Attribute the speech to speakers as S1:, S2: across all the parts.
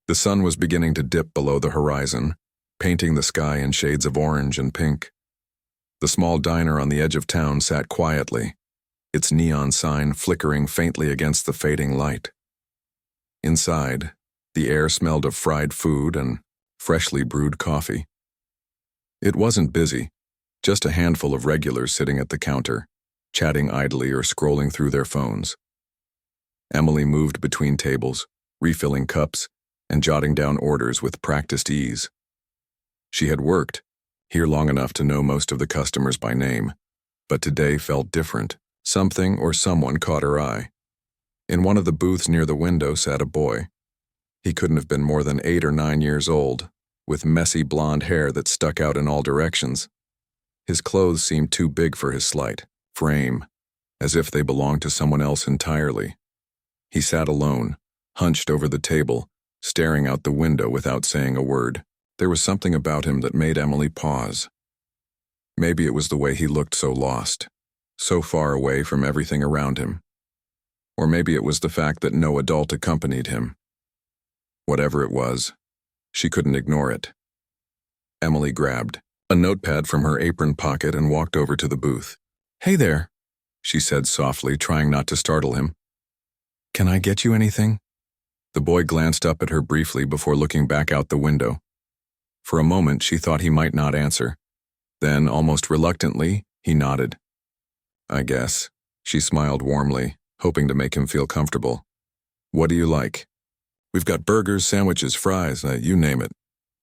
S1: The sun was beginning to dip below the horizon, painting the sky in shades of orange and pink. The small diner on the edge of town sat quietly, its neon sign flickering faintly against the fading light. Inside, the air smelled of fried food and freshly brewed coffee. It wasn't busy, just a handful of regulars sitting at the counter, chatting idly or scrolling through their phones. Emily moved between tables, refilling cups and jotting down orders with practiced ease. She had worked here long enough to know most of the customers by name, but today felt different. Something or someone caught her eye. In one of the booths near the window sat a boy. He couldn't have been more than 8 or 9 years old, with messy blonde hair that stuck out in all directions. His clothes seemed too big for his slight frame, as if they belonged to someone else entirely. He sat alone, hunched over the table, staring out the window without saying a word. There was something about him that made Emily pause. Maybe it was the way he looked so lost, so far away from everything around him. Or maybe it was the fact that no adult accompanied him. Whatever it was, she couldn't ignore it. Emily grabbed a notepad from her apron pocket and walked over to the booth. "Hey there," she said softly, trying not to startle him. "Can I get you anything?" The boy glanced up at her briefly before looking back out the window. For a moment, she thought he might not answer. Then, almost reluctantly, he nodded. "I guess." She smiled warmly, hoping to make him feel comfortable. "What do you like?" "We've got burgers, sandwiches, fries, you name it."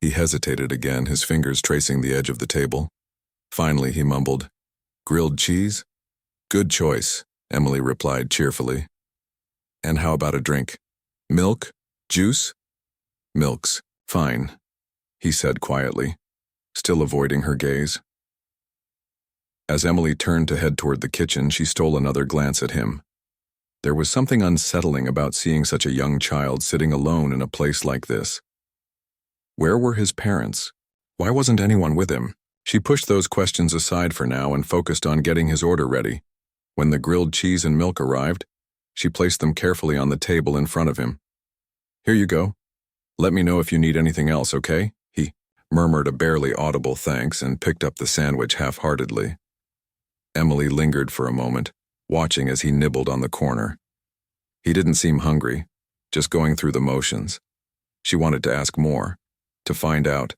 S1: He hesitated again, his fingers tracing the edge of the table. Finally, he mumbled, "Grilled cheese?" "Good choice," Emily replied cheerfully. "And how about a drink? Milk? Juice?" "Milk's fine," he said quietly, still avoiding her gaze. As Emily turned to head toward the kitchen, she stole another glance at him. There was something unsettling about seeing such a young child sitting alone in a place like this. Where were his parents? Why wasn't anyone with him? She pushed those questions aside for now and focused on getting his order ready. When the grilled cheese and milk arrived, she placed them carefully on the table in front of him. "Here you go. Let me know if you need anything else, okay?" He murmured a barely audible thanks and picked up the sandwich half-heartedly. Emily lingered for a moment, watching as he nibbled on the corner. He didn't seem hungry, just going through the motions. She wanted to ask more, to find out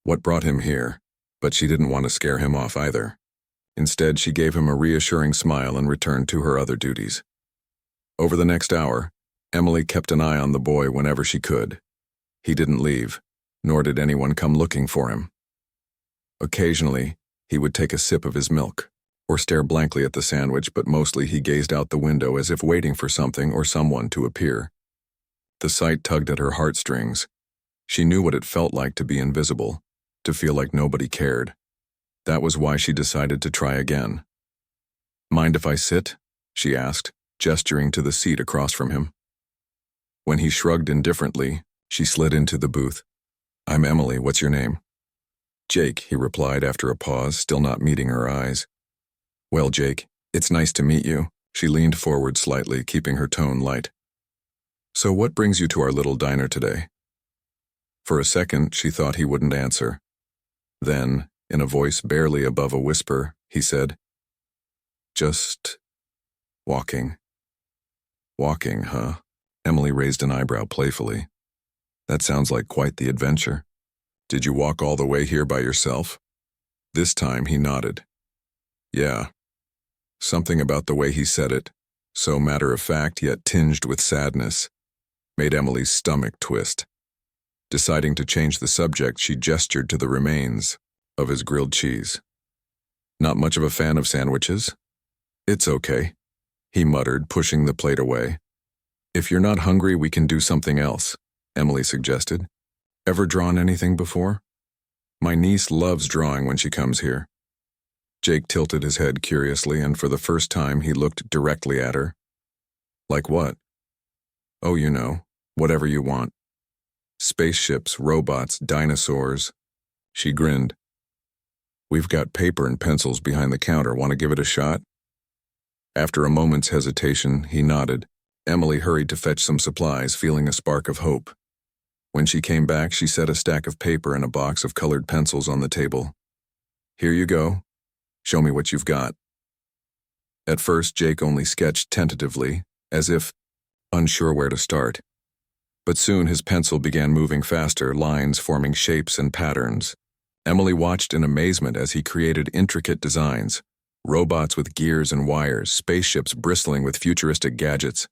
S1: what brought him here, but she didn't want to scare him off either. Instead, she gave him a reassuring smile and returned to her other duties. Over the next hour, Emily kept an eye on the boy whenever she could. He didn't leave, nor did anyone come looking for him. Occasionally, he would take a sip of his milk, or stare blankly at the sandwich, but mostly he gazed out the window as if waiting for something or someone to appear. The sight tugged at her heartstrings. She knew what it felt like to be invisible, to feel like nobody cared. That was why she decided to try again. "Mind if I sit?" she asked, gesturing to the seat across from him. When he shrugged indifferently, she slid into the booth. "I'm Emily, what's your name?" "Jake," he replied after a pause, still not meeting her eyes. "Well, Jake, it's nice to meet you." She leaned forward slightly, keeping her tone light. "So what brings you to our little diner today?" For a second, she thought he wouldn't answer. Then, in a voice barely above a whisper, he said, "Just walking." "Walking, huh?" Emily raised an eyebrow playfully. "That sounds like quite the adventure. Did you walk all the way here by yourself?" This time he nodded. "Yeah." Something about the way he said it, so matter-of-fact yet tinged with sadness, made Emily's stomach twist. Deciding to change the subject, she gestured to the remains of his grilled cheese. "Not much of a fan of sandwiches?" "It's okay," he muttered, pushing the plate away. "If you're not hungry, we can do something else," Emily suggested. "Ever drawn anything before?" "My niece loves drawing when she comes here." Jake tilted his head curiously, and for the first time he looked directly at her. "Like what?" "Oh, you know, whatever you want. Spaceships, robots, dinosaurs." She grinned. "We've got paper and pencils behind the counter. Want to give it a shot?" After a moment's hesitation, he nodded. Emily hurried to fetch some supplies, feeling a spark of hope. When she came back, she set a stack of paper and a box of colored pencils on the table. "Here you go. Show me what you've got." At first, Jake only sketched tentatively, as if unsure where to start. But soon his pencil began moving faster, lines forming shapes and patterns. Emily watched in amazement as he created intricate designs, robots with gears and wires, spaceships bristling with futuristic gadgets.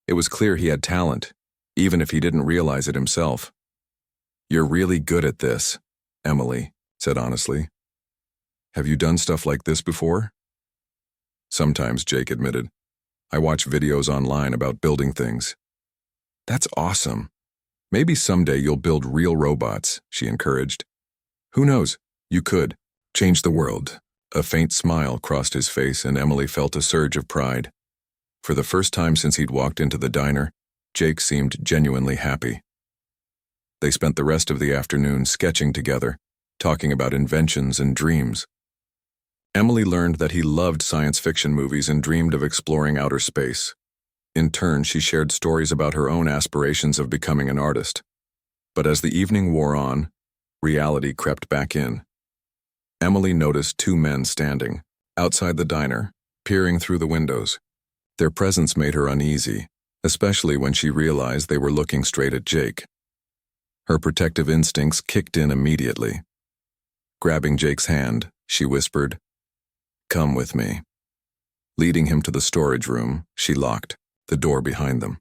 S1: It was clear he had talent, even if he didn't realize it himself. "You're really good at this," Emily said honestly. "Have you done stuff like this before?" "Sometimes," Jake admitted. "I watch videos online about building things." "That's awesome. Maybe someday you'll build real robots," she encouraged. "Who knows? You could change the world." A faint smile crossed his face, and Emily felt a surge of pride. For the first time since he'd walked into the diner, Jake seemed genuinely happy. They spent the rest of the afternoon sketching together, talking about inventions and dreams. Emily learned that he loved science fiction movies and dreamed of exploring outer space. In turn, she shared stories about her own aspirations of becoming an artist. But as the evening wore on, reality crept back in. Emily noticed two men standing outside the diner, peering through the windows. Their presence made her uneasy, especially when she realized they were looking straight at Jake. Her protective instincts kicked in immediately. Grabbing Jake's hand, she whispered, "Come with me." Leading him to the storage room, she locked the door behind them.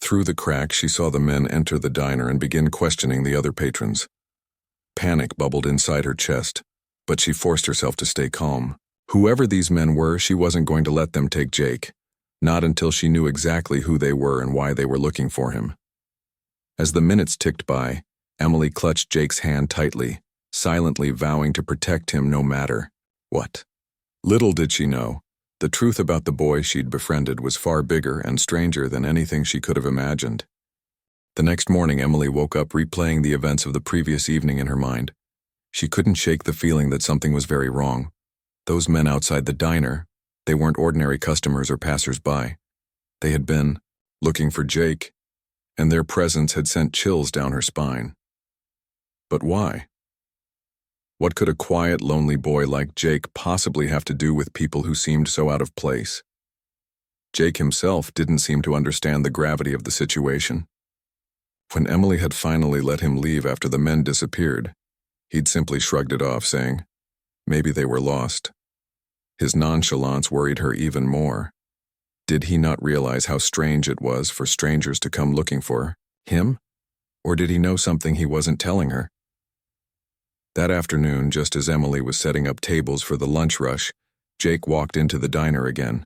S1: Through the crack, she saw the men enter the diner and begin questioning the other patrons. Panic bubbled inside her chest, but she forced herself to stay calm. Whoever these men were, she wasn't going to let them take Jake, not until she knew exactly who they were and why they were looking for him. As the minutes ticked by, Emily clutched Jake's hand tightly, silently vowing to protect him no matter what. Little did she know, the truth about the boy she'd befriended was far bigger and stranger than anything she could have imagined. The next morning, Emily woke up replaying the events of the previous evening in her mind. She couldn't shake the feeling that something was very wrong. Those men outside the diner, they weren't ordinary customers or passers-by. They had been looking for Jake, and their presence had sent chills down her spine. But why? What could a quiet, lonely boy like Jake possibly have to do with people who seemed so out of place? Jake himself didn't seem to understand the gravity of the situation. When Emily had finally let him leave after the men disappeared, he'd simply shrugged it off, saying, maybe they were lost. His nonchalance worried her even more. Did he not realize how strange it was for strangers to come looking for him? Or did he know something he wasn't telling her? That afternoon, just as Emily was setting up tables for the lunch rush, Jake walked into the diner again.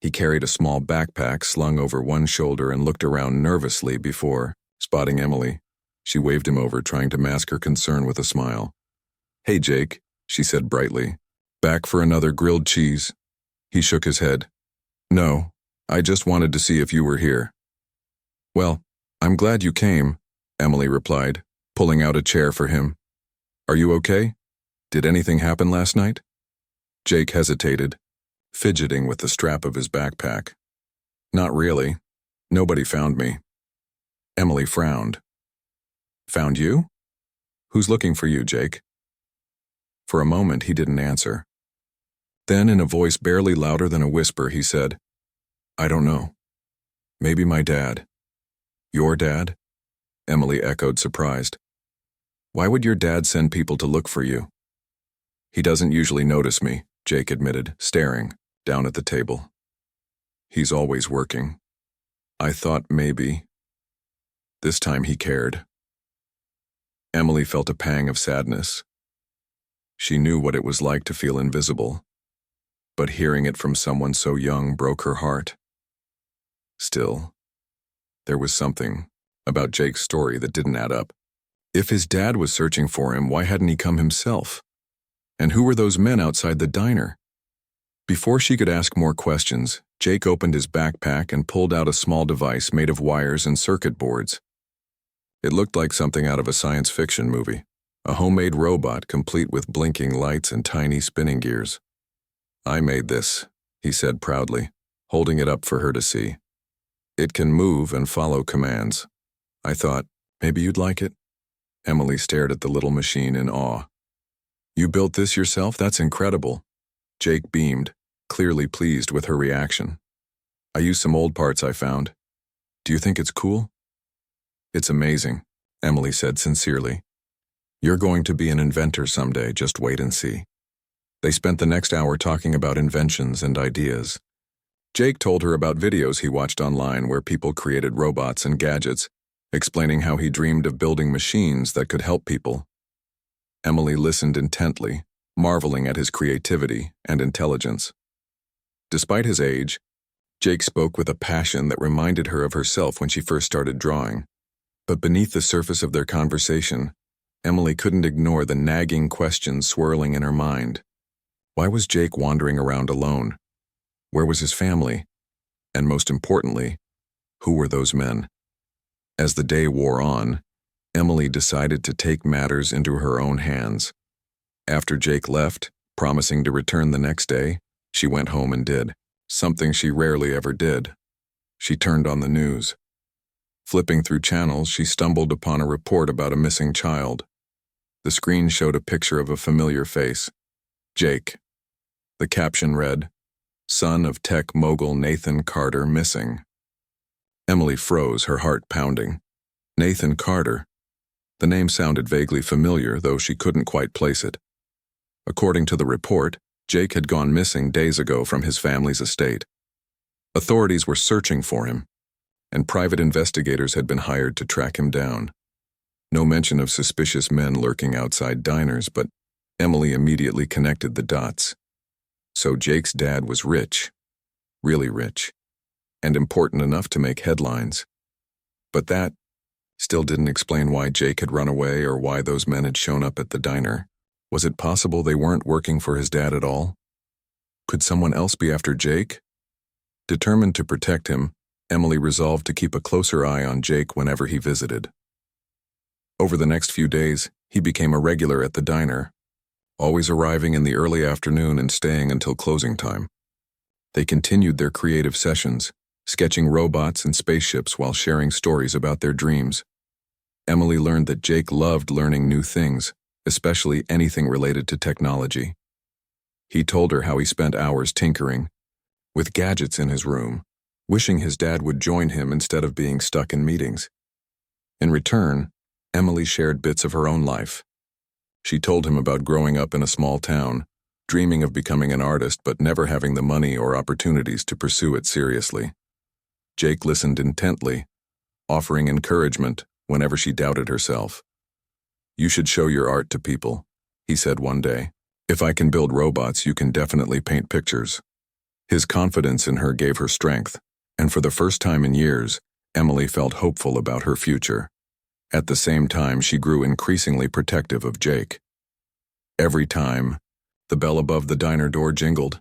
S1: He carried a small backpack slung over one shoulder and looked around nervously before spotting Emily. She waved him over, trying to mask her concern with a smile. "Hey, Jake," she said brightly. "Back for another grilled cheese?" He shook his head. "No, I just wanted to see if you were here." "Well, I'm glad you came," Emily replied, pulling out a chair for him. "Are you okay? Did anything happen last night?" Jake hesitated, fidgeting with the strap of his backpack. "Not really. Nobody found me." Emily frowned. "Found you? Who's looking for you, Jake?" For a moment, he didn't answer. Then, in a voice barely louder than a whisper, he said, "I don't know. Maybe my dad." "Your dad?" Emily echoed, surprised. "Why would your dad send people to look for you?" "He doesn't usually notice me," Jake admitted, staring down at the table. "He's always working. I thought maybe." This time he cared. Emily felt a pang of sadness. She knew what it was like to feel invisible, but hearing it from someone so young broke her heart. Still, there was something about Jake's story that didn't add up. If his dad was searching for him, why hadn't he come himself? And who were those men outside the diner? Before she could ask more questions, Jake opened his backpack and pulled out a small device made of wires and circuit boards. It looked like something out of a science fiction movie, a homemade robot complete with blinking lights and tiny spinning gears. "I made this," he said proudly, holding it up for her to see. "It can move and follow commands. I thought, maybe you'd like it. Emily stared at the little machine in awe. You built this yourself? That's incredible. Jake beamed, clearly pleased with her reaction. I used some old parts I found. Do you think it's cool? It's amazing, Emily said sincerely. You're going to be an inventor someday, just wait and see. They spent the next hour talking about inventions and ideas. Jake told her about videos he watched online where people created robots and gadgets, explaining how he dreamed of building machines that could help people. Emily listened intently, marveling at his creativity and intelligence. Despite his age, Jake spoke with a passion that reminded her of herself when she first started drawing. But beneath the surface of their conversation, Emily couldn't ignore the nagging questions swirling in her mind. Why was Jake wandering around alone? Where was his family? And most importantly, who were those men? As the day wore on, Emily decided to take matters into her own hands. After Jake left, promising to return the next day, she went home and did something she rarely ever did. She turned on the news. Flipping through channels, she stumbled upon a report about a missing child. The screen showed a picture of a familiar face, Jake. The caption read, "Son of tech mogul Nathan Carter missing." Emily froze, her heart pounding. Nathan Carter. The name sounded vaguely familiar, though she couldn't quite place it. According to the report, Jake had gone missing days ago from his family's estate. Authorities were searching for him, and private investigators had been hired to track him down. No mention of suspicious men lurking outside diners, but Emily immediately connected the dots. So Jake's dad was rich, really rich, and important enough to make headlines. But that still didn't explain why Jake had run away or why those men had shown up at the diner. Was it possible they weren't working for his dad at all? Could someone else be after Jake? Determined to protect him, Emily resolved to keep a closer eye on Jake whenever he visited. Over the next few days, he became a regular at the diner, always arriving in the early afternoon and staying until closing time. They continued their creative sessions, sketching robots and spaceships while sharing stories about their dreams. Emily learned that Jake loved learning new things, especially anything related to technology. He told her how he spent hours tinkering, with gadgets in his room, wishing his dad would join him instead of being stuck in meetings. In return, Emily shared bits of her own life. She told him about growing up in a small town, dreaming of becoming an artist but never having the money or opportunities to pursue it seriously. Jake listened intently, offering encouragement whenever she doubted herself. "You should show your art to people," he said one day. "If I can build robots, you can definitely paint pictures." His confidence in her gave her strength, and for the first time in years, Emily felt hopeful about her future. At the same time, she grew increasingly protective of Jake. Every time the bell above the diner door jingled,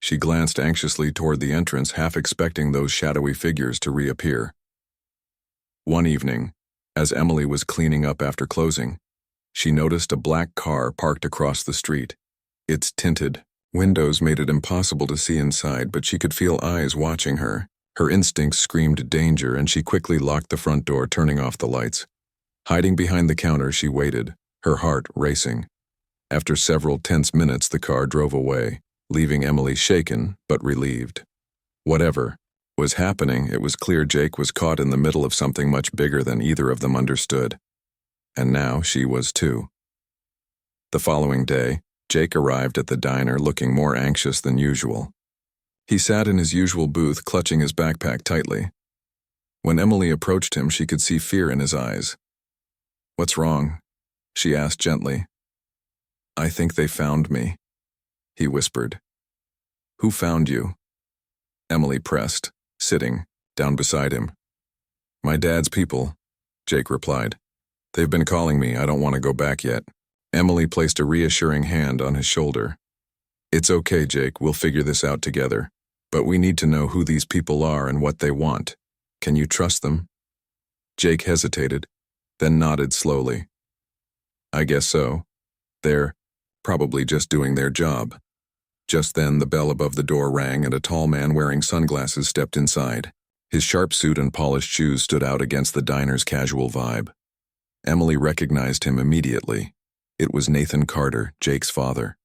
S1: she glanced anxiously toward the entrance, half expecting those shadowy figures to reappear. One evening, as Emily was cleaning up after closing, she noticed a black car parked across the street. Its tinted windows made it impossible to see inside, but she could feel eyes watching her. Her instincts screamed danger, and she quickly locked the front door, turning off the lights. Hiding behind the counter, she waited, her heart racing. After several tense minutes, the car drove away, leaving Emily shaken but relieved. Whatever was happening, it was clear Jake was caught in the middle of something much bigger than either of them understood. And now she was too. The following day, Jake arrived at the diner looking more anxious than usual. He sat in his usual booth, clutching his backpack tightly. When Emily approached him, she could see fear in his eyes. "What's wrong?" she asked gently. "I think they found me," he whispered. "Who found you?" Emily pressed, sitting down beside him. "My dad's people," Jake replied. "They've been calling me. I don't want to go back yet." Emily placed a reassuring hand on his shoulder. "It's okay, Jake. We'll figure this out together. But we need to know who these people are and what they want. Can you trust them?" Jake hesitated, then nodded slowly. "I guess so. They're probably just doing their job." Just then, the bell above the door rang and a tall man wearing sunglasses stepped inside. His sharp suit and polished shoes stood out against the diner's casual vibe. Emily recognized him immediately. It was Nathan Carter, Jake's father.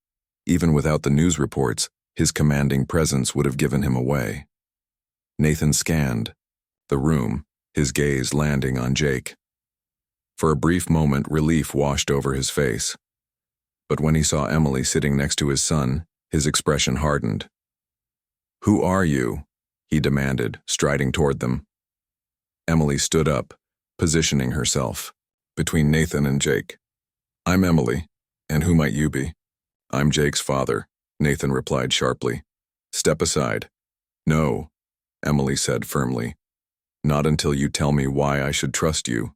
S1: Even without the news reports, his commanding presence would have given him away. Nathan scanned the room, his gaze landing on Jake. For a brief moment, relief washed over his face. But when he saw Emily sitting next to his son, his expression hardened. "Who are you?" he demanded, striding toward them. Emily stood up, positioning herself between Nathan and Jake. "I'm Emily, and who might you be?" "I'm Jake's father," Nathan replied sharply. "Step aside." "No," Emily said firmly. "Not until you tell me why I should trust you."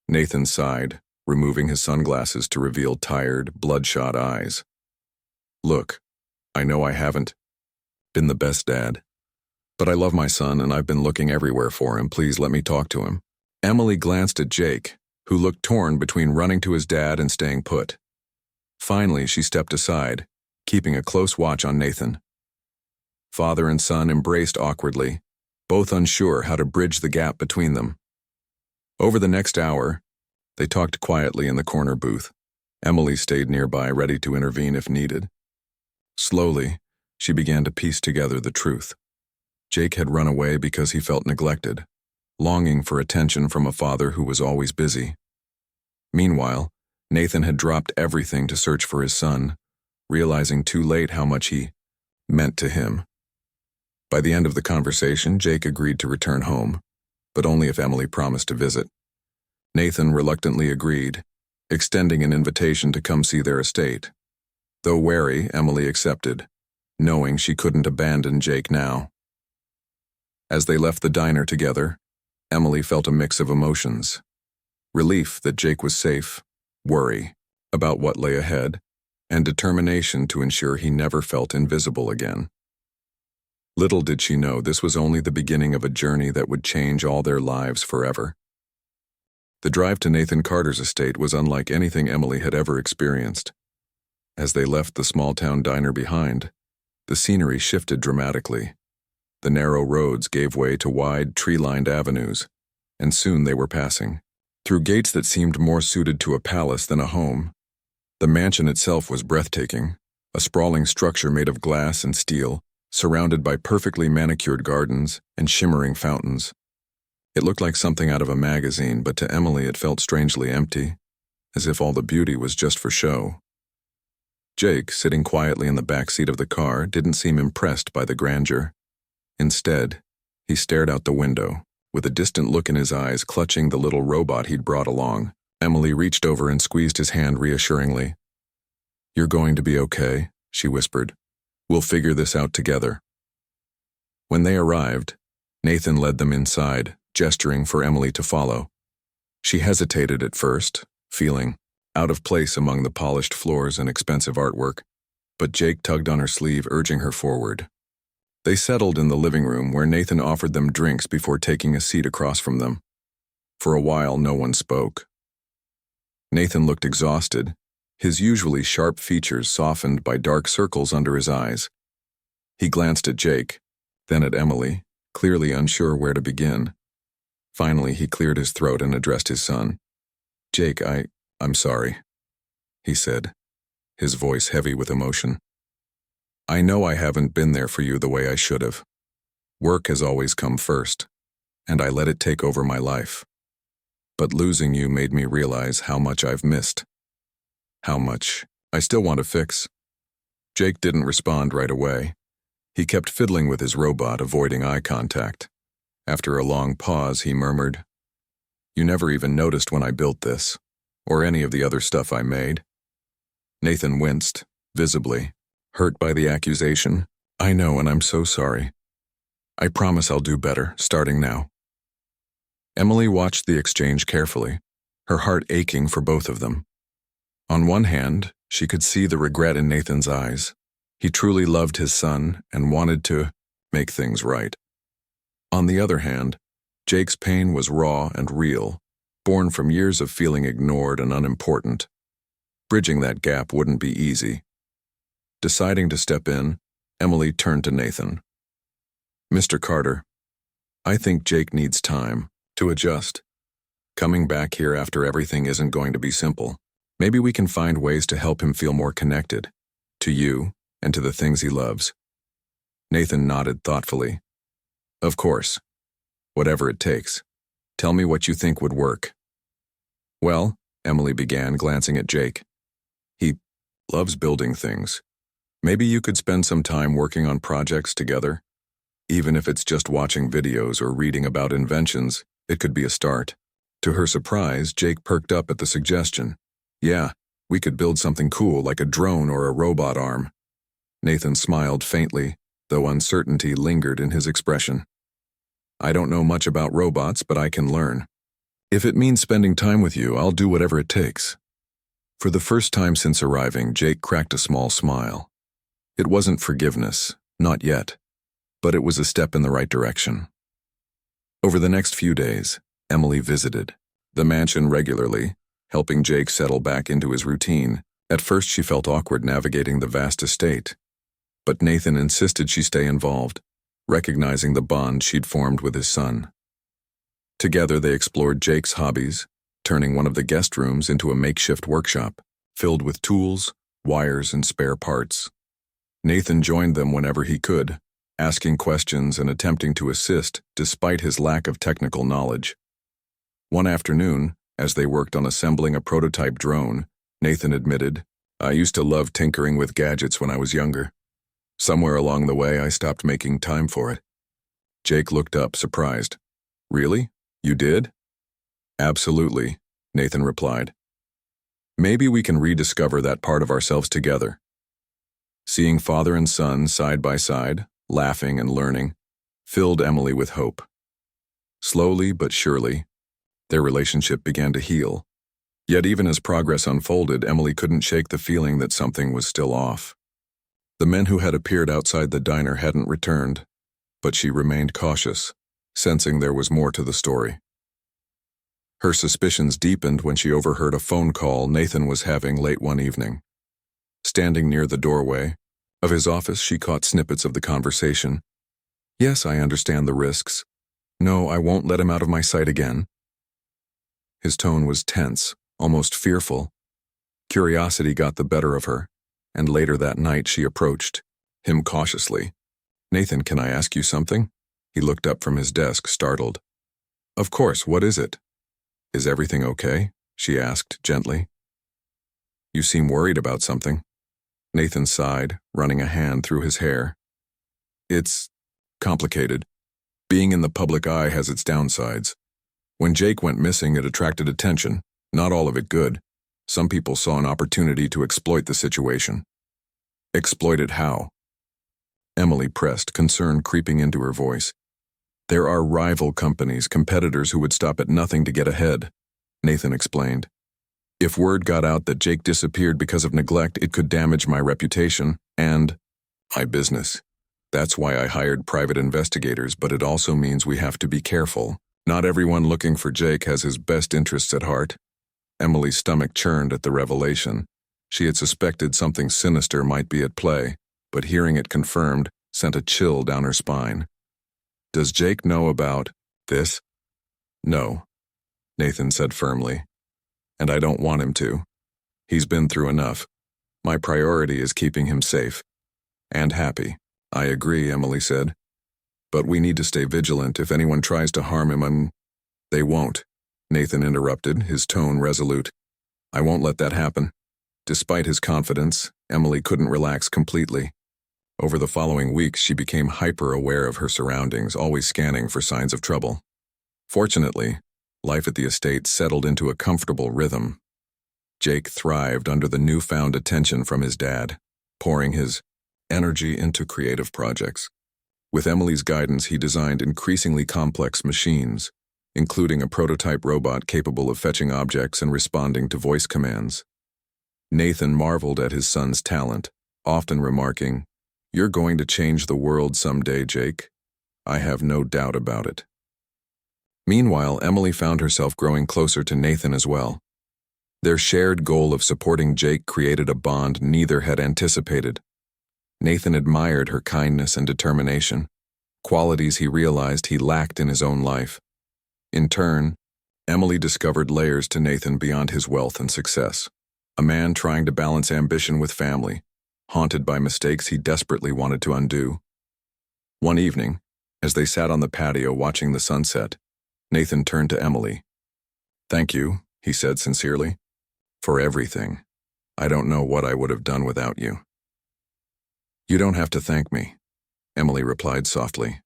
S1: Nathan sighed, removing his sunglasses to reveal tired, bloodshot eyes. "Look, I know I haven't been the best dad, but I love my son and I've been looking everywhere for him. Please let me talk to him." Emily glanced at Jake, who looked torn between running to his dad and staying put. Finally, she stepped aside, keeping a close watch on Nathan. Father and son embraced awkwardly, both unsure how to bridge the gap between them. Over the next hour, they talked quietly in the corner booth. Emily stayed nearby, ready to intervene if needed. Slowly, she began to piece together the truth. Jake had run away because he felt neglected, longing for attention from a father who was always busy. Meanwhile, Nathan had dropped everything to search for his son, realizing too late how much he meant to him. By the end of the conversation, Jake agreed to return home, but only if Emily promised to visit. Nathan reluctantly agreed, extending an invitation to come see their estate. Though wary, Emily accepted, knowing she couldn't abandon Jake now. As they left the diner together, Emily felt a mix of emotions. Relief that Jake was safe, worry about what lay ahead, and determination to ensure he never felt invisible again. Little did she know this was only the beginning of a journey that would change all their lives forever. The drive to Nathan Carter's estate was unlike anything Emily had ever experienced. As they left the small-town diner behind, the scenery shifted dramatically. The narrow roads gave way to wide, tree-lined avenues, and soon they were passing through gates that seemed more suited to a palace than a home. The mansion itself was breathtaking, a sprawling structure made of glass and steel, surrounded by perfectly manicured gardens and shimmering fountains. It looked like something out of a magazine, but to Emily it felt strangely empty, as if all the beauty was just for show. Jake, sitting quietly in the back seat of the car, didn't seem impressed by the grandeur. Instead, he stared out the window, with a distant look in his eyes, clutching the little robot he'd brought along. Emily reached over and squeezed his hand reassuringly. "You're going to be okay," she whispered. "We'll figure this out together." When they arrived, Nathan led them inside, gesturing for Emily to follow. She hesitated at first, feeling out of place among the polished floors and expensive artwork, but Jake tugged on her sleeve, urging her forward. They settled in the living room, where Nathan offered them drinks before taking a seat across from them. For a while, no one spoke. Nathan looked exhausted, his usually sharp features softened by dark circles under his eyes. He glanced at Jake, then at Emily, clearly unsure where to begin. Finally, he cleared his throat and addressed his son. "Jake, I'm sorry," he said, his voice heavy with emotion. "I know I haven't been there for you the way I should have. Work has always come first, and I let it take over my life. But losing you made me realize how much I've missed. How much I still want to fix." Jake didn't respond right away. He kept fiddling with his robot, avoiding eye contact. After a long pause, he murmured, "You never even noticed when I built this, or any of the other stuff I made." Nathan winced, visibly, hurt by the accusation. "I know, and I'm so sorry. I promise I'll do better, starting now." Emily watched the exchange carefully, her heart aching for both of them. On one hand, she could see the regret in Nathan's eyes. He truly loved his son and wanted to make things right. On the other hand, Jake's pain was raw and real, born from years of feeling ignored and unimportant. Bridging that gap wouldn't be easy. Deciding to step in, Emily turned to Nathan. "Mr. Carter, I think Jake needs time to adjust. Coming back here after everything isn't going to be simple. Maybe we can find ways to help him feel more connected to you and to the things he loves. Nathan nodded thoughtfully. Of course. Whatever it takes. Tell me what you think would work. Well, Emily began, glancing at Jake. He loves building things. Maybe you could spend some time working on projects together. Even if it's just watching videos or reading about inventions, it could be a start. To her surprise, Jake perked up at the suggestion. Yeah, we could build something cool like a drone or a robot arm. Nathan smiled faintly, though uncertainty lingered in his expression. I don't know much about robots, but I can learn. If it means spending time with you, I'll do whatever it takes. For the first time since arriving, Jake cracked a small smile. It wasn't forgiveness, not yet, but it was a step in the right direction. Over the next few days, Emily visited the mansion regularly, helping Jake settle back into his routine. At first she felt awkward navigating the vast estate, but Nathan insisted she stay involved, recognizing the bond she'd formed with his son. Together they explored Jake's hobbies, turning one of the guest rooms into a makeshift workshop, filled with tools, wires, and spare parts. Nathan joined them whenever he could, asking questions and attempting to assist despite his lack of technical knowledge. One afternoon, as they worked on assembling a prototype drone, Nathan admitted, I used to love tinkering with gadgets when I was younger. Somewhere along the way, I stopped making time for it. Jake looked up, surprised. Really? You did? Absolutely, Nathan replied. Maybe we can rediscover that part of ourselves together. Seeing father and son side by side, laughing and learning, filled Emily with hope. Slowly but surely, their relationship began to heal. Yet even as progress unfolded, Emily couldn't shake the feeling that something was still off. The men who had appeared outside the diner hadn't returned, but she remained cautious, sensing there was more to the story. Her suspicions deepened when she overheard a phone call Nathan was having late one evening. Standing near the doorway of his office, she caught snippets of the conversation. Yes, I understand the risks. No, I won't let him out of my sight again. His tone was tense, almost fearful. Curiosity got the better of her, and later that night she approached him cautiously. Nathan, can I ask you something? He looked up from his desk, startled. Of course, what is it? Is everything okay? She asked gently. You seem worried about something. Nathan sighed, running a hand through his hair. It's complicated. Being in the public eye has its downsides. When Jake went missing, it attracted attention, not all of it good. Some people saw an opportunity to exploit the situation. Exploit it how? Emily pressed, concern creeping into her voice. There are rival companies, competitors who would stop at nothing to get ahead, Nathan explained. If word got out that Jake disappeared because of neglect, it could damage my reputation and my business. That's why I hired private investigators, but it also means we have to be careful. Not everyone looking for Jake has his best interests at heart. Emily's stomach churned at the revelation. She had suspected something sinister might be at play, but hearing it confirmed sent a chill down her spine. Does Jake know about this? No, Nathan said firmly. And I don't want him to. He's been through enough. My priority is keeping him safe. And happy. I agree, Emily said. But we need to stay vigilant. If anyone tries to harm him, They won't, Nathan interrupted, his tone resolute. I won't let that happen. Despite his confidence, Emily couldn't relax completely. Over the following weeks, she became hyper-aware of her surroundings, always scanning for signs of trouble. Fortunately, life at the estate settled into a comfortable rhythm. Jake thrived under the newfound attention from his dad, pouring his energy into creative projects. With Emily's guidance, he designed increasingly complex machines, including a prototype robot capable of fetching objects and responding to voice commands. Nathan marveled at his son's talent, often remarking, "You're going to change the world someday, Jake. I have no doubt about it." Meanwhile, Emily found herself growing closer to Nathan as well. Their shared goal of supporting Jake created a bond neither had anticipated. Nathan admired her kindness and determination, qualities he realized he lacked in his own life. In turn, Emily discovered layers to Nathan beyond his wealth and success. A man trying to balance ambition with family, haunted by mistakes he desperately wanted to undo. One evening, as they sat on the patio watching the sunset, Nathan turned to Emily. "Thank you," he said sincerely, "for everything. I don't know what I would have done without you." "You don't have to thank me," Emily replied softly.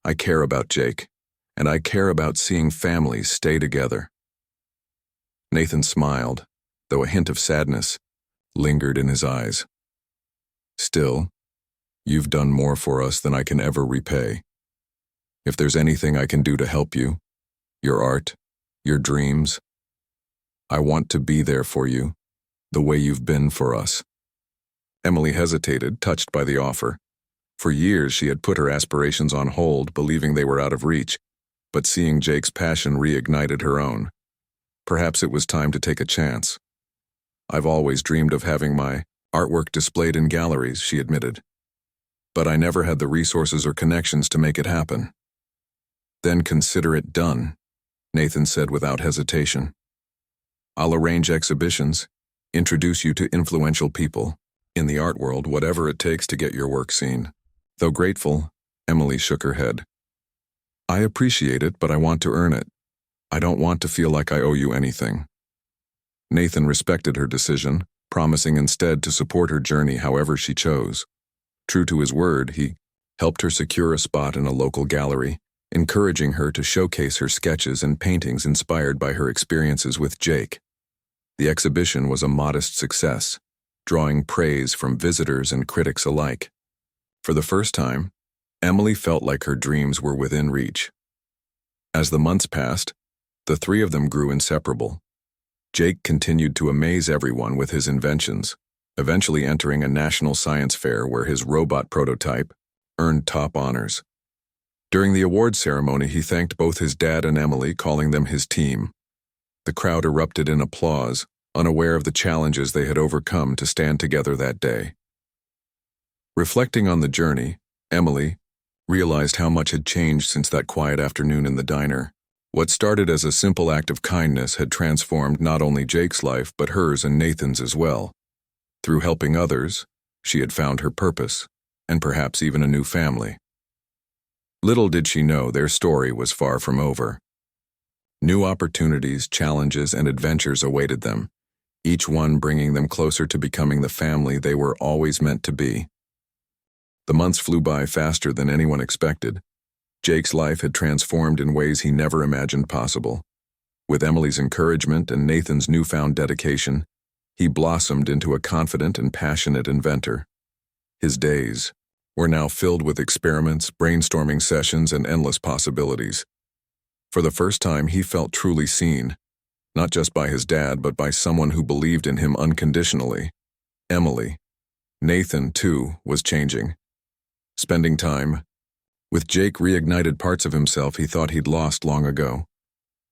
S1: "I care about Jake, and I care about seeing families stay together." Nathan smiled, though a hint of sadness lingered in his eyes. "Still, you've done more for us than I can ever repay. If there's anything I can do to help you, your art, your dreams, I want to be there for you, the way you've been for us." Emily hesitated, touched by the offer. For years she had put her aspirations on hold, believing they were out of reach, but seeing Jake's passion reignited her own. Perhaps it was time to take a chance. "I've always dreamed of having my artwork displayed in galleries," she admitted. "But I never had the resources or connections to make it happen." "Then consider it done," Nathan said without hesitation. "I'll arrange exhibitions, introduce you to influential people in the art world, whatever it takes to get your work seen." Though grateful, Emily shook her head. "I appreciate it, but I want to earn it. I don't want to feel like I owe you anything." Nathan respected her decision, promising instead to support her journey however she chose. True to his word, he helped her secure a spot in a local gallery, encouraging her to showcase her sketches and paintings inspired by her experiences with Jake. The exhibition was a modest success, drawing praise from visitors and critics alike. For the first time, Emily felt like her dreams were within reach. As the months passed, the three of them grew inseparable. Jake continued to amaze everyone with his inventions, eventually entering a national science fair where his robot prototype earned top honors. During the awards ceremony, he thanked both his dad and Emily, calling them his team. The crowd erupted in applause, unaware of the challenges they had overcome to stand together that day. Reflecting on the journey, Emily realized how much had changed since that quiet afternoon in the diner. What started as a simple act of kindness had transformed not only Jake's life, but hers and Nathan's as well. Through helping others, she had found her purpose, and perhaps even a new family. Little did she know their story was far from over. New opportunities, challenges, and adventures awaited them, each one bringing them closer to becoming the family they were always meant to be. The months flew by faster than anyone expected. Jake's life had transformed in ways he never imagined possible. With Emily's encouragement and Nathan's newfound dedication, he blossomed into a confident and passionate inventor. His days were now filled with experiments, brainstorming sessions, and endless possibilities. For the first time, he felt truly seen, not just by his dad, but by someone who believed in him unconditionally. Emily. Nathan, too, was changing. Spending time with Jake reignited parts of himself he thought he'd lost long ago.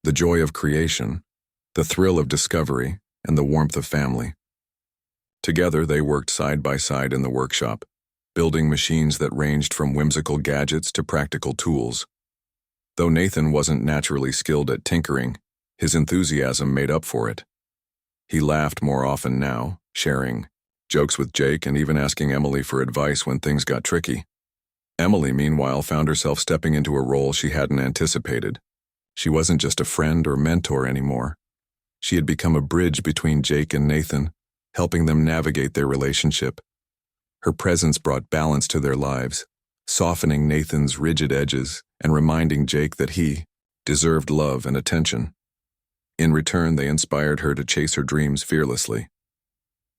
S1: The joy of creation, the thrill of discovery, and the warmth of family. Together they worked side by side in the workshop, building machines that ranged from whimsical gadgets to practical tools. Though Nathan wasn't naturally skilled at tinkering, his enthusiasm made up for it. He laughed more often now, sharing jokes with Jake and even asking Emily for advice when things got tricky. Emily, meanwhile, found herself stepping into a role she hadn't anticipated. She wasn't just a friend or mentor anymore. She had become a bridge between Jake and Nathan, helping them navigate their relationship. Her presence brought balance to their lives, softening Nathan's rigid edges and reminding Jake that he deserved love and attention. In return, they inspired her to chase her dreams fearlessly.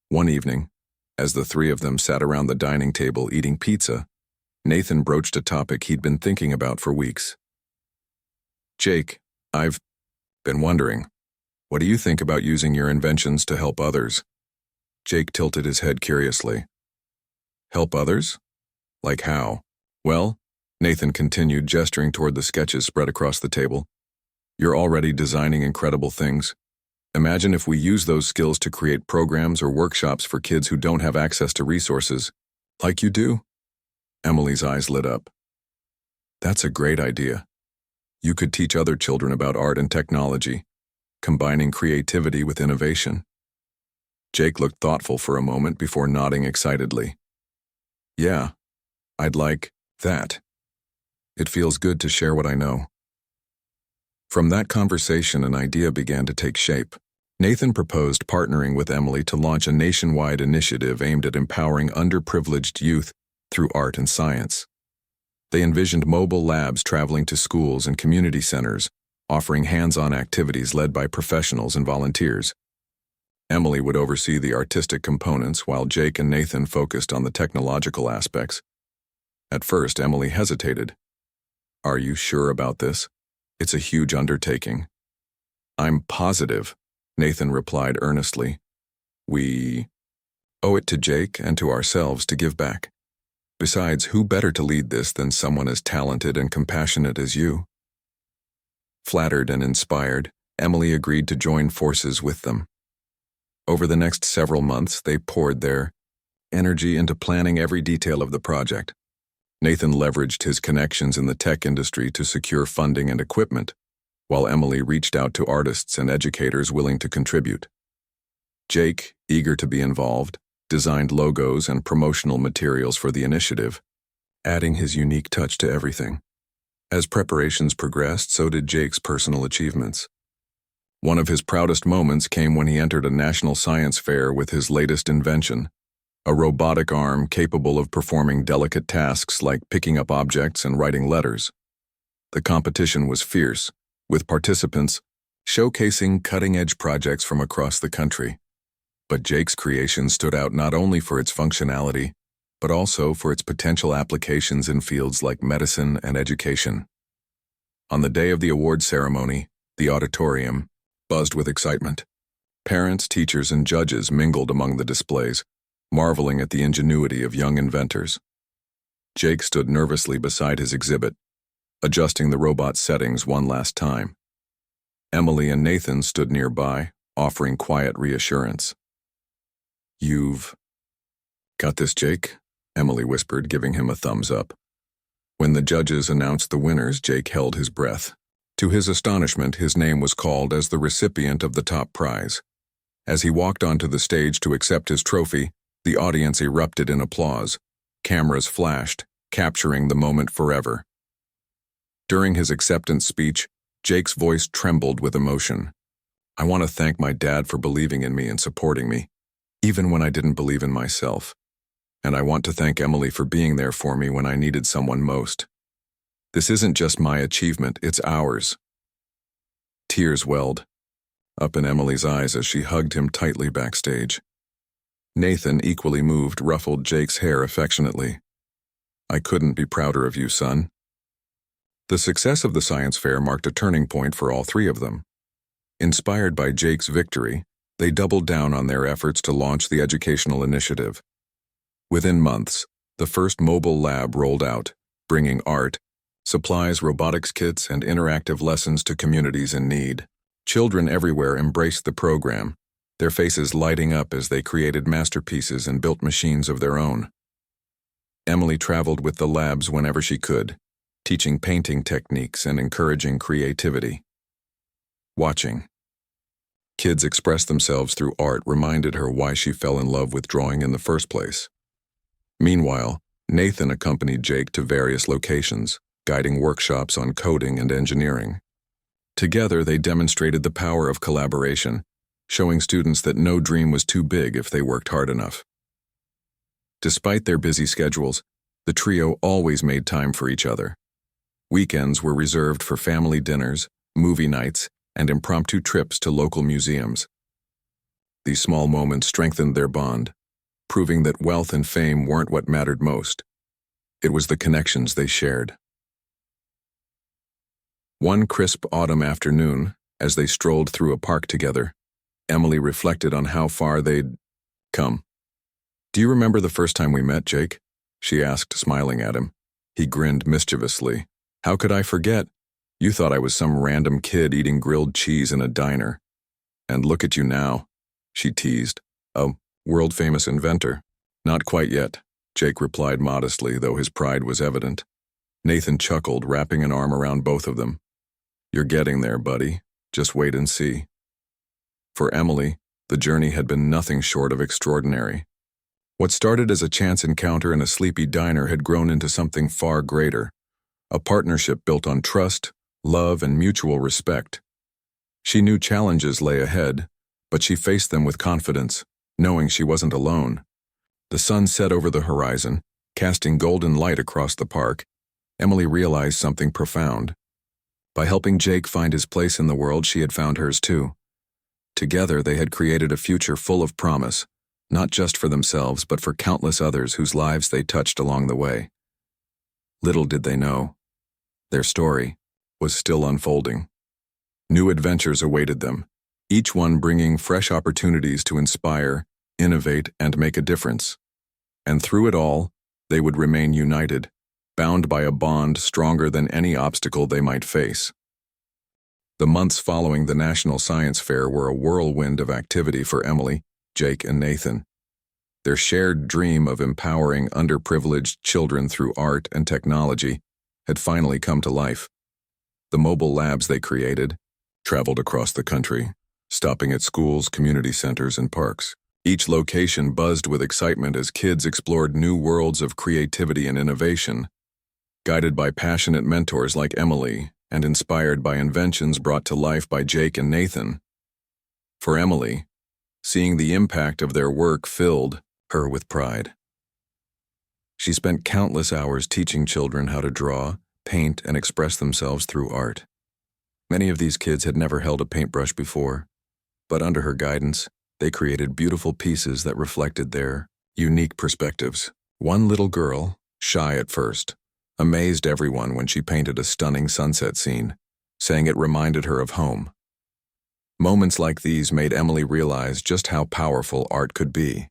S1: One evening, as the three of them sat around the dining table eating pizza, Nathan broached a topic he'd been thinking about for weeks. "Jake, I've been wondering, what do you think about using your inventions to help others?" Jake tilted his head curiously. "Help others? Like how?" "Well," Nathan continued, gesturing toward the sketches spread across the table, "you're already designing incredible things. Imagine if we use those skills to create programs or workshops for kids who don't have access to resources, like you do." Emily's eyes lit up. That's a great idea. You could teach other children about art and technology, combining creativity with innovation. Jake looked thoughtful for a moment before nodding excitedly. Yeah, I'd like that. It feels good to share what I know. From that conversation, an idea began to take shape. Nathan proposed partnering with Emily to launch a nationwide initiative aimed at empowering underprivileged youth through art and science. They envisioned mobile labs traveling to schools and community centers, offering hands-on activities led by professionals and volunteers. Emily would oversee the artistic components while Jake and Nathan focused on the technological aspects. At first, Emily hesitated. Are you sure about this? It's a huge undertaking. I'm positive, Nathan replied earnestly. We owe it to Jake and to ourselves to give back. Besides, who better to lead this than someone as talented and compassionate as you? Flattered and inspired, Emily agreed to join forces with them. Over the next several months, they poured their energy into planning every detail of the project. Nathan leveraged his connections in the tech industry to secure funding and equipment, while Emily reached out to artists and educators willing to contribute. Jake, eager to be involved, designed logos and promotional materials for the initiative, adding his unique touch to everything. As preparations progressed, so did Jake's personal achievements. One of his proudest moments came when he entered a national science fair with his latest invention, a robotic arm capable of performing delicate tasks like picking up objects and writing letters. The competition was fierce, with participants showcasing cutting-edge projects from across the country. But Jake's creation stood out not only for its functionality, but also for its potential applications in fields like medicine and education. On the day of the award ceremony, the auditorium buzzed with excitement. Parents, teachers, and judges mingled among the displays, marveling at the ingenuity of young inventors. Jake stood nervously beside his exhibit, adjusting the robot's settings one last time. Emily and Nathan stood nearby, offering quiet reassurance. You've got this, Jake, Emily whispered, giving him a thumbs up. When the judges announced the winners, Jake held his breath. To his astonishment, his name was called as the recipient of the top prize. As he walked onto the stage to accept his trophy, the audience erupted in applause. Cameras flashed, capturing the moment forever. During his acceptance speech, Jake's voice trembled with emotion. I want to thank my dad for believing in me and supporting me, even when I didn't believe in myself. And I want to thank Emily for being there for me when I needed someone most. This isn't just my achievement, it's ours. Tears welled up in Emily's eyes as she hugged him tightly backstage. Nathan, equally moved, ruffled Jake's hair affectionately. I couldn't be prouder of you, son. The success of the science fair marked a turning point for all three of them. Inspired by Jake's victory, they doubled down on their efforts to launch the educational initiative. Within months, the first mobile lab rolled out, bringing art, supplies, robotics kits, and interactive lessons to communities in need. Children everywhere embraced the program, their faces lighting up as they created masterpieces and built machines of their own. Emily traveled with the labs whenever she could, teaching painting techniques and encouraging creativity. Watching kids express themselves through art reminded her why she fell in love with drawing in the first place. Meanwhile, Nathan accompanied Jake to various locations, guiding workshops on coding and engineering. Together, they demonstrated the power of collaboration, showing students that no dream was too big if they worked hard enough. Despite their busy schedules, the trio always made time for each other. Weekends were reserved for family dinners, movie nights, and impromptu trips to local museums. These small moments strengthened their bond, proving that wealth and fame weren't what mattered most. It was the connections they shared. One crisp autumn afternoon, as they strolled through a park together, Emily reflected on how far they'd come. Do you remember the first time we met, Jake? She asked, smiling at him. He grinned mischievously. How could I forget? You thought I was some random kid eating grilled cheese in a diner. And look at you now, she teased. A world-famous inventor. Not quite yet, Jake replied modestly, though his pride was evident. Nathan chuckled, wrapping an arm around both of them. "You're getting there, buddy. Just wait and see." For Emily, the journey had been nothing short of extraordinary. What started as a chance encounter in a sleepy diner had grown into something far greater, a partnership built on trust, love, and mutual respect. She knew challenges lay ahead, but she faced them with confidence, knowing she wasn't alone. The sun set over the horizon, casting golden light across the park. Emily realized something profound. By helping Jake find his place in the world, she had found hers too. Together, they had created a future full of promise, not just for themselves, but for countless others whose lives they touched along the way. Little did they know, their story was still unfolding. New adventures awaited them, each one bringing fresh opportunities to inspire, innovate, and make a difference. And through it all, they would remain united, bound by a bond stronger than any obstacle they might face. The months following the National Science Fair were a whirlwind of activity for Emily, Jake, and Nathan. Their shared dream of empowering underprivileged children through art and technology had finally come to life. The mobile labs they created traveled across the country, stopping at schools, community centers, and parks. Each location buzzed with excitement as kids explored new worlds of creativity and innovation, guided by passionate mentors like Emily and inspired by inventions brought to life by Jake and Nathan. For Emily, seeing the impact of their work filled her with pride. She spent countless hours teaching children how to draw, paint, and express themselves through art. Many of these kids had never held a paintbrush before, but under her guidance, they created beautiful pieces that reflected their unique perspectives. One little girl, shy at first, amazed everyone when she painted a stunning sunset scene, saying it reminded her of home. Moments like these made Emily realize just how powerful art could be,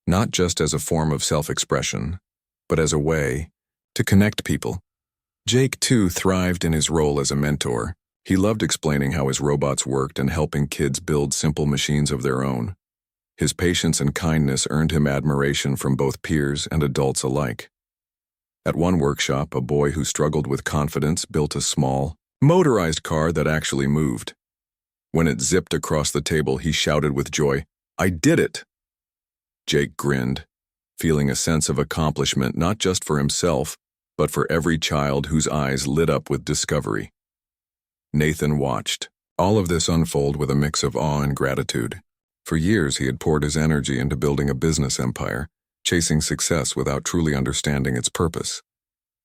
S1: not just as a form of self-expression, but as a way to connect people. Jake, too, thrived in his role as a mentor. He loved explaining how his robots worked and helping kids build simple machines of their own. His patience and kindness earned him admiration from both peers and adults alike. At one workshop, a boy who struggled with confidence built a small, motorized car that actually moved. When it zipped across the table, he shouted with joy, "I did it!" Jake grinned, feeling a sense of accomplishment not just for himself, but for every child whose eyes lit up with discovery. Nathan watched all of this unfold with a mix of awe and gratitude. For years, he had poured his energy into building a business empire, chasing success without truly understanding its purpose.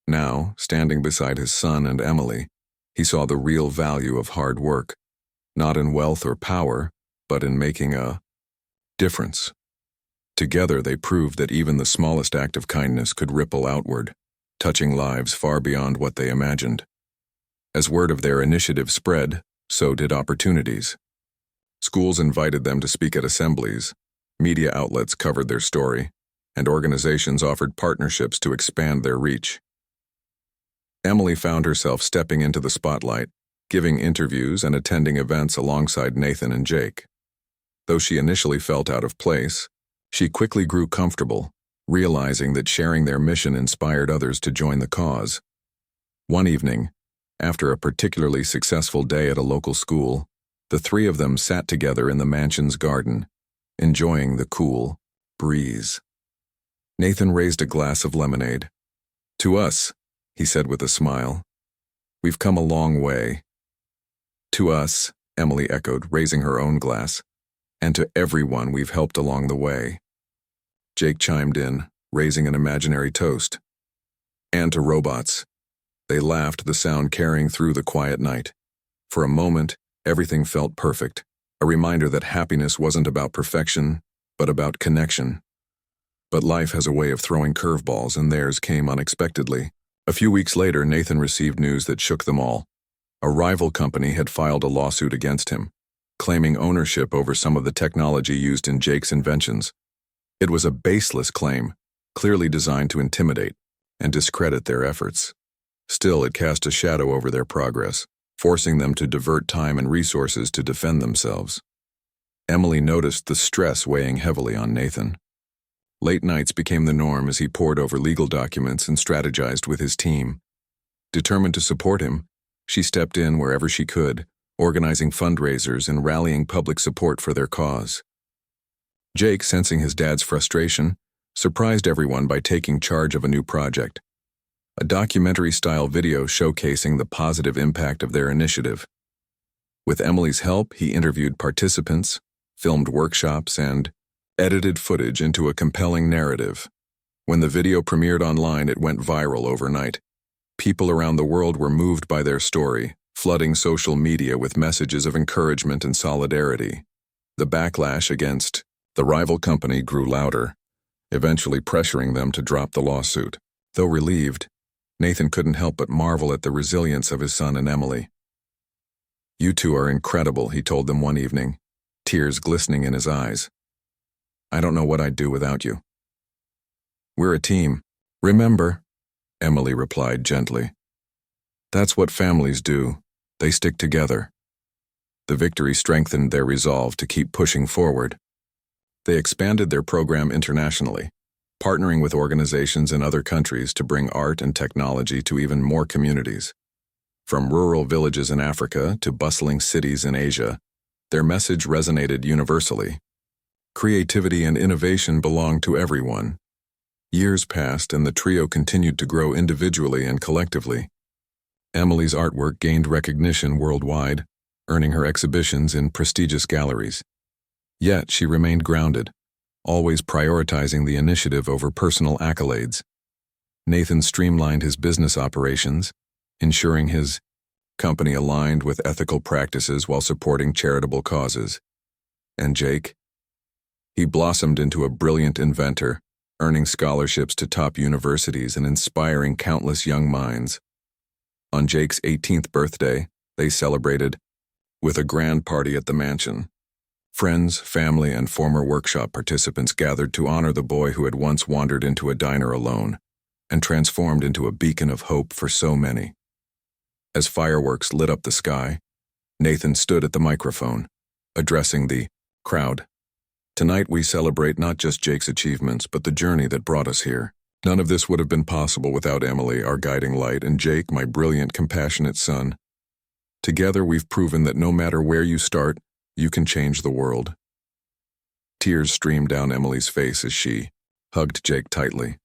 S1: Now, standing beside his son and Emily, he saw the real value of hard work, not in wealth or power, but in making a difference. Together, they proved that even the smallest act of kindness could ripple outward, touching lives far beyond what they imagined. As word of their initiative spread, so did opportunities. Schools invited them to speak at assemblies, media outlets covered their story, and organizations offered partnerships to expand their reach. Emily found herself stepping into the spotlight, giving interviews and attending events alongside Nathan and Jake. Though she initially felt out of place, she quickly grew comfortable, realizing that sharing their mission inspired others to join the cause. One evening, after a particularly successful day at a local school, the three of them sat together in the mansion's garden, enjoying the cool breeze. Nathan raised a glass of lemonade. "To us," he said with a smile, "we've come a long way." "To us," Emily echoed, raising her own glass, "and to everyone we've helped along the way." Jake chimed in, raising an imaginary toast. "And to robots." They laughed, the sound carrying through the quiet night. For a moment, everything felt perfect, a reminder that happiness wasn't about perfection, but about connection. But life has a way of throwing curveballs, and theirs came unexpectedly. A few weeks later, Nathan received news that shook them all. A rival company had filed a lawsuit against him, claiming ownership over some of the technology used in Jake's inventions. It was a baseless claim, clearly designed to intimidate and discredit their efforts. Still, it cast a shadow over their progress, forcing them to divert time and resources to defend themselves. Emily noticed the stress weighing heavily on Nathan. Late nights became the norm as he pored over legal documents and strategized with his team. Determined to support him, she stepped in wherever she could, organizing fundraisers and rallying public support for their cause. Jake, sensing his dad's frustration, surprised everyone by taking charge of a new project, a documentary-style video showcasing the positive impact of their initiative. With Emily's help, he interviewed participants, filmed workshops, and edited footage into a compelling narrative. When the video premiered online, it went viral overnight. People around the world were moved by their story, flooding social media with messages of encouragement and solidarity. The backlash against the rival company grew louder, eventually pressuring them to drop the lawsuit. Though relieved, Nathan couldn't help but marvel at the resilience of his son and Emily. "You two are incredible," he told them one evening, tears glistening in his eyes. "I don't know what I'd do without you." "We're a team. Remember," Emily replied gently. "That's what families do. They stick together." The victory strengthened their resolve to keep pushing forward. They expanded their program internationally, partnering with organizations in other countries to bring art and technology to even more communities. From rural villages in Africa to bustling cities in Asia, their message resonated universally. Creativity and innovation belong to everyone. Years passed and the trio continued to grow individually and collectively. Emily's artwork gained recognition worldwide, earning her exhibitions in prestigious galleries. Yet she remained grounded, always prioritizing the initiative over personal accolades. Nathan streamlined his business operations, ensuring his company aligned with ethical practices while supporting charitable causes. And Jake? He blossomed into a brilliant inventor, earning scholarships to top universities and inspiring countless young minds. On Jake's 18th birthday, they celebrated with a grand party at the mansion. Friends, family, and former workshop participants gathered to honor the boy who had once wandered into a diner alone and transformed into a beacon of hope for so many. As fireworks lit up the sky, Nathan stood at the microphone, addressing the crowd. "Tonight we celebrate not just Jake's achievements, but the journey that brought us here. None of this would have been possible without Emily, our guiding light, and Jake, my brilliant, compassionate son. Together we've proven that no matter where you start, you can change the world." Tears streamed down Emily's face as she hugged Jake tightly.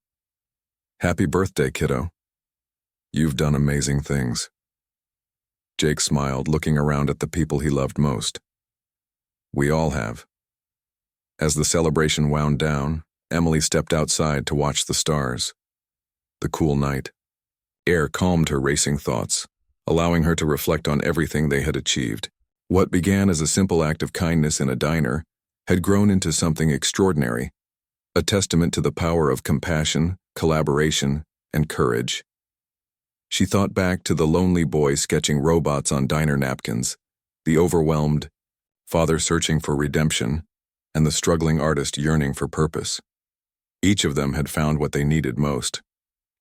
S1: "Happy birthday, kiddo. You've done amazing things." Jake smiled, looking around at the people he loved most. "We all have." As the celebration wound down, Emily stepped outside to watch the stars. The cool night air calmed her racing thoughts, allowing her to reflect on everything they had achieved. What began as a simple act of kindness in a diner had grown into something extraordinary, a testament to the power of compassion, collaboration, and courage. She thought back to the lonely boy sketching robots on diner napkins, the overwhelmed father searching for redemption, and the struggling artist yearning for purpose. Each of them had found what they needed most,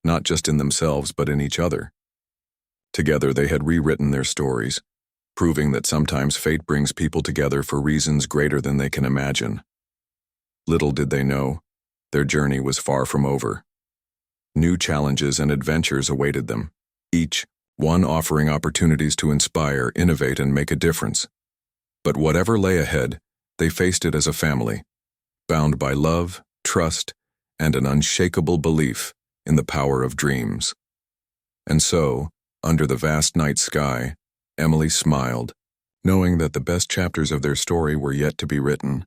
S1: not just in themselves but in each other. Together they had rewritten their stories, proving that sometimes fate brings people together for reasons greater than they can imagine. Little did they know, their journey was far from over. New challenges and adventures awaited them, each one offering opportunities to inspire, innovate, and make a difference. But whatever lay ahead, they faced it as a family, bound by love, trust, and an unshakable belief in the power of dreams. And so, under the vast night sky, Emily smiled, knowing that the best chapters of their story were yet to be written.